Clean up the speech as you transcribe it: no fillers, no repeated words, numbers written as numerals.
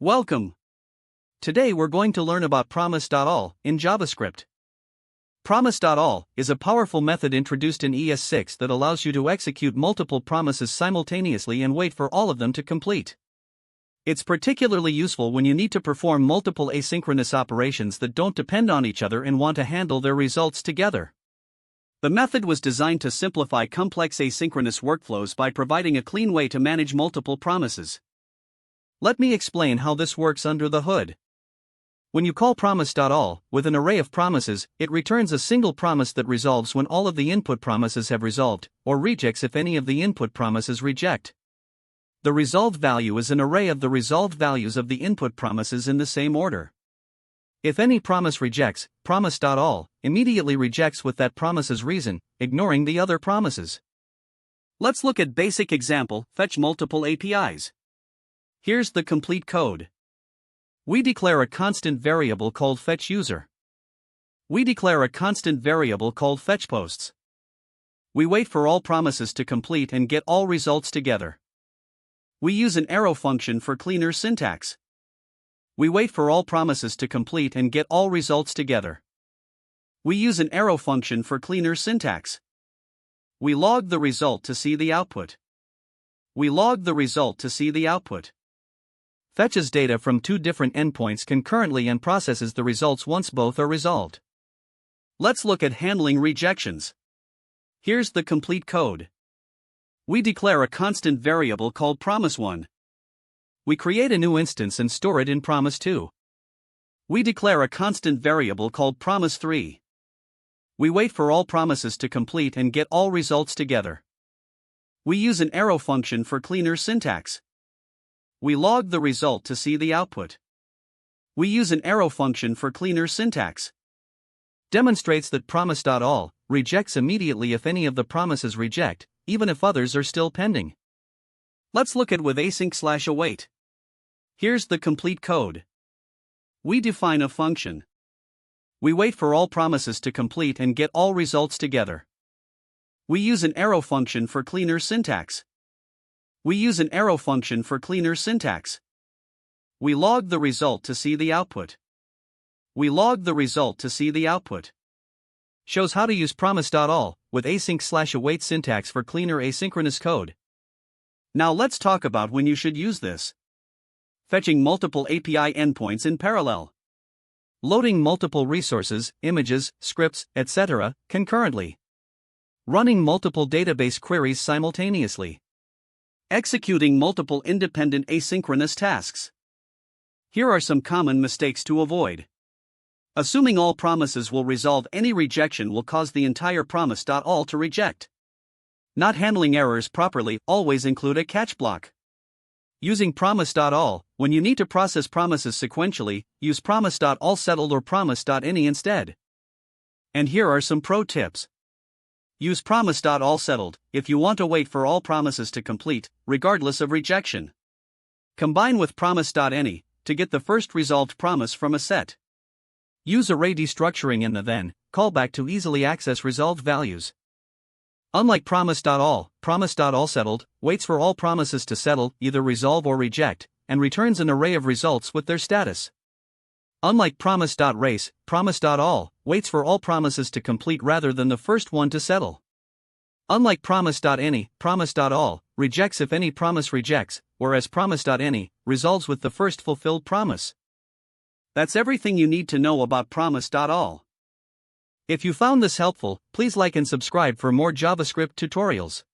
Welcome! Today we're going to learn about Promise.all in JavaScript. Promise.all is a powerful method introduced in ES6 that allows you to execute multiple promises simultaneously and wait for all of them to complete. It's particularly useful when you need to perform multiple asynchronous operations that don't depend on each other and want to handle their results together. The method was designed to simplify complex asynchronous workflows by providing a clean way to manage multiple promises. Let me explain how this works under the hood. When you call Promise.all with an array of promises, it returns a single promise that resolves when all of the input promises have resolved, or rejects if any of the input promises reject. The resolved value is an array of the resolved values of the input promises in the same order. If any promise rejects, Promise.all immediately rejects with that promise's reason, ignoring the other promises. Let's look at basic example, fetch multiple APIs. Here's the complete code. We declare a constant variable called fetchUser. We declare a constant variable called fetchPosts. We wait for all promises to complete and get all results together. We use an arrow function for cleaner syntax. We wait for all promises to complete and get all results together. We use an arrow function for cleaner syntax. We log the result to see the output. We log the result to see the output. Fetches data from two different endpoints concurrently and processes the results once both are resolved. Let's look at handling rejections. Here's the complete code. We declare a constant variable called Promise1. We create a new instance and store it in Promise2. We declare a constant variable called Promise3. We wait for all promises to complete and get all results together. We use an arrow function for cleaner syntax. We log the result to see the output. We use an arrow function for cleaner syntax. Demonstrates that Promise.all rejects immediately if any of the promises reject, even if others are still pending. Let's look at with async/await. Here's the complete code. We define a function. We wait for all promises to complete and get all results together. We use an arrow function for cleaner syntax. We use an arrow function for cleaner syntax. We log the result to see the output. We log the result to see the output. Shows how to use Promise.all with async/await syntax for cleaner asynchronous code. Now let's talk about when you should use this. Fetching multiple API endpoints in parallel. Loading multiple resources, images, scripts, etc., concurrently. Running multiple database queries simultaneously. Executing multiple independent asynchronous tasks. Here are some common mistakes to avoid. Assuming all promises will resolve any rejection will cause the entire Promise.all to reject. Not handling errors properly, always include a catch block. Using Promise.all, when you need to process promises sequentially, use Promise.all settled or Promise.any instead. And here are some pro tips. Use Promise.all settled if you want to wait for all promises to complete, regardless of rejection. Combine with Promise.any to get the first resolved promise from a set. Use array destructuring and the then callback to easily access resolved values. Unlike Promise.all, Promise.all settled waits for all promises to settle, either resolve or reject, and returns an array of results with their status. Unlike Promise.race, Promise.all waits for all promises to complete rather than the first one to settle. Unlike Promise.any, Promise.all rejects if any promise rejects, whereas Promise.any resolves with the first fulfilled promise. That's everything you need to know about Promise.all. If you found this helpful, please like and subscribe for more JavaScript tutorials.